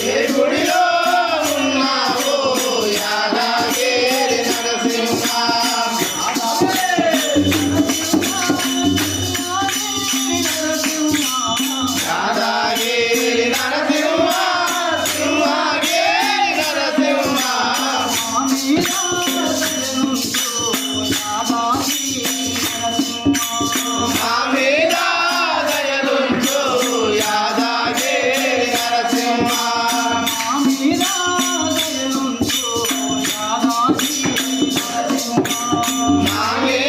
ఏ గుడిలో ఉన్నావో యాదగిరి నరసింహ యాదగిరి నరసింహ సింహగిరి నరసింహ మా మీద దయలుంచు యాదగిరి నరసింహ మా మీద